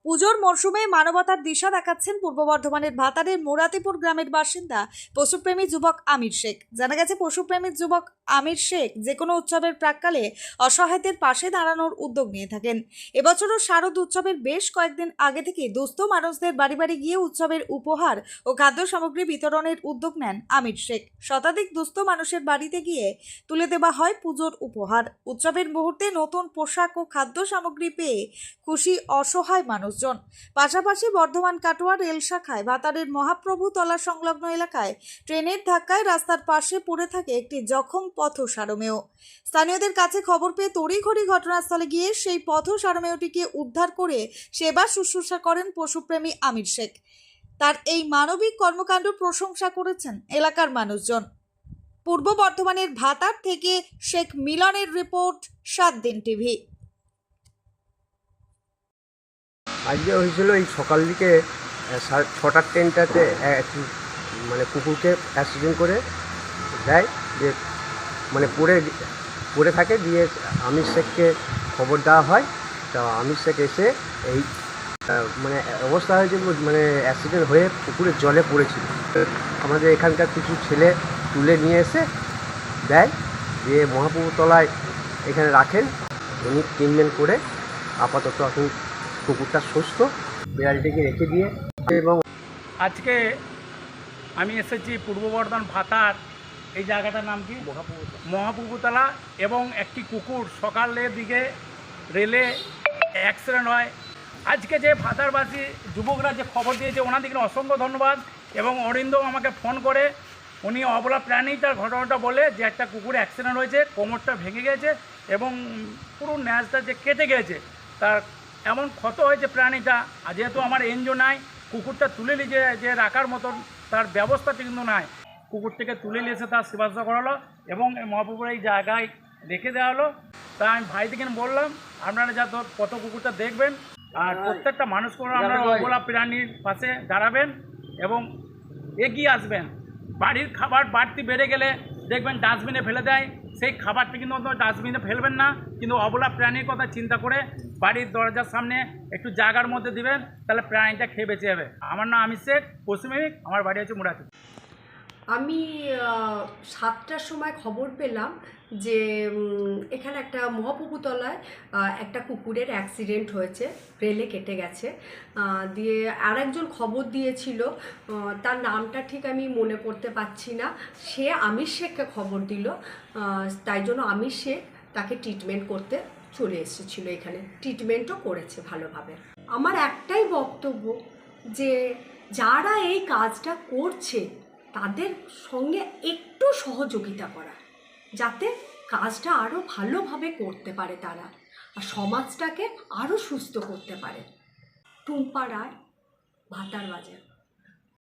পুজোর মরশুমে মানবতার দিশা দেখাচ্ছেন পূর্ব বর্ধমানের ভাতারের মোরাতিপুর গ্রামের বাসিন্দা পশুপ্রেমী যুবক আমির শেখ। জানা গেছে পশুপ্রেমী যুবক আমির শেখ যে কোনো উৎসবের প্রাক্কালে অসহায়দের পাশে দাঁড়ানোর উদ্যোগ নিয়ে থাকেন। এবছরও শারদ উৎসবের বেশ কয়েকদিন আগে থেকে দুস্থ মানুষদের বাড়ি বাড়ি গিয়ে উৎসবের উপহার ও খাদ্য সামগ্রী বিতরণের উদ্যোগ নেন আমির শেখ। শতাধিক দুস্থ মানুষের বাড়িতে গিয়ে তুলে দেওয়া হয় পুজোর উপহার। উৎসবের মুহূর্তে নতুন পোশাক ও খাদ্য সামগ্রী পেয়ে খুশি অসহায় মানুষজন। পাশাপাশি বর্ধমান কাটোয়া রেল শাখায় ভাতারের মহাপ্রভু তলা সংলগ্ন এলাকায় ট্রেনের ধাক্কায় রাস্তার পাশে পড়ে থাকে একটি জখম পথ সারমেয়। স্থানীয়দের কাছে খবর পেয়ে তড়িঘড়ি ঘটনাস্থলে গিয়ে সেই পথ সারমেয়টিকে উদ্ধার করে সেবা শুশ্রূষা করেন পশুপ্রেমী আমির শেখ। তার এই মানবিক কর্মকাণ্ড প্রশংসা করেছেন এলাকার মানুষজন। পূর্ব বর্ধমানের ভাতার থেকে শেখ মিলনের রিপোর্ট, 7 দিন টিভি। আজকে হয়েছিল এই সকাল দিকে 6টার ট্রেনটাতে মানে কুকুরকে অ্যাক্সিডেন্ট করে দেয়, যে মানে পড়ে থাকে। দিয়ে আমির শেখকে খবর দেওয়া হয়। তা আমির শেখ এসে এই মানে অবস্থা হয়েছে, মানে অ্যাক্সিডেন্ট হয়ে পুকুরের জলে পড়েছিল। আমাদের এখানকার কিছু ছেলে তুলে নিয়ে এসে দেয়, দিয়ে মহাপ্রভুতলায় এখানে রাখেন। উনি ট্রিটমেন্ট করে আপাতত এখন কুকুরটা সুস্থ, বিড়ালটিকে রেখে দিয়ে। এবং আজকে আমি এসেছি পূর্ব বর্ধমান ভাতার, এই জায়গাটার নাম কি, মহাপ্রভুতলা। এবং একটি কুকুর সকালের দিকে রেলে অ্যাক্সিডেন্ট হয়। আজকে যে ভাতারবাসী যুবকরা যে খবর দিয়েছে ওনাদেরকে অসংখ্য ধন্যবাদ। এবং অরিন্দম আমাকে ফোন করে উনি অবলা প্রাণী তার ঘটনাটা বলে যে একটা কুকুর অ্যাক্সিডেন্ট হয়েছে, কোমরটা ভেঙে গেছে এবং পুরো ন্যাজটা যে কেটে গেছে, তার এমন ক্ষত হয়েছে প্রাণীটা। আর যেহেতু আমার এনজিও নাই, কুকুরটা তুলে নিয়ে যে রাখার মতন তার ব্যবস্থাটা কিন্তু নাই। কুকুরটাকে তুলে নিয়ে এসে তার সেবা করালো এবং মহাপুকুর এই জায়গায় রেখে দেওয়া হলো। তা আমি ভাইদিকে বললাম আপনারা যা কত কুকুরটা দেখবেন, আর প্রত্যেকটা মানুষ করে আপনারা অবলা প্রাণীর পাশে দাঁড়াবেন এবং এগিয়ে আসবেন। বাড়ির খাবার বাড়তি বেড়ে গেলে দেখবেন ডাস্টবিনে ফেলে দেয়, সেই খাবারটা কিন্তু ডাস্টবিনে ফেলবেন না, কিন্তু অবলা প্রাণীর কথা চিন্তা করে বাড়ির দরজার সামনে একটু জায়গার মধ্যে দিবেন, তাহলে প্রাণীটা খেয়ে বেঁচে যাবে। আমার নাম আমির শেখ, পশ্চিমবঙ্গ, আমার বাড়ি হচ্ছে মুরাতি। আমি 7টার সময় খবর পেলাম যে এখানে একটা মহাপ্রভুতলায় একটা কুকুরের অ্যাক্সিডেন্ট হয়েছে, রেলে কেটে গেছে। দিয়ে আরেকজন খবর দিয়েছিল, তার নামটা ঠিক আমি মনে করতে পারছি না, সে আমির শেখকে খবর দিল। তাই জন্য আমির শেখ তাকে ট্রিটমেন্ট করতে চলে এসেছিলো, এখানে ট্রিটমেন্টও করেছে ভালোভাবে। আমার একটাই বক্তব্য যে যারা এই কাজটা করছে তাদের সঙ্গে একটু সহযোগিতা করা, যাতে কাজটা আরও ভালোভাবে করতে পারে তারা, আর সমাজটাকে আরও সুস্থ করতে পারে। টুম্পা রায়, ভাতার বাজার।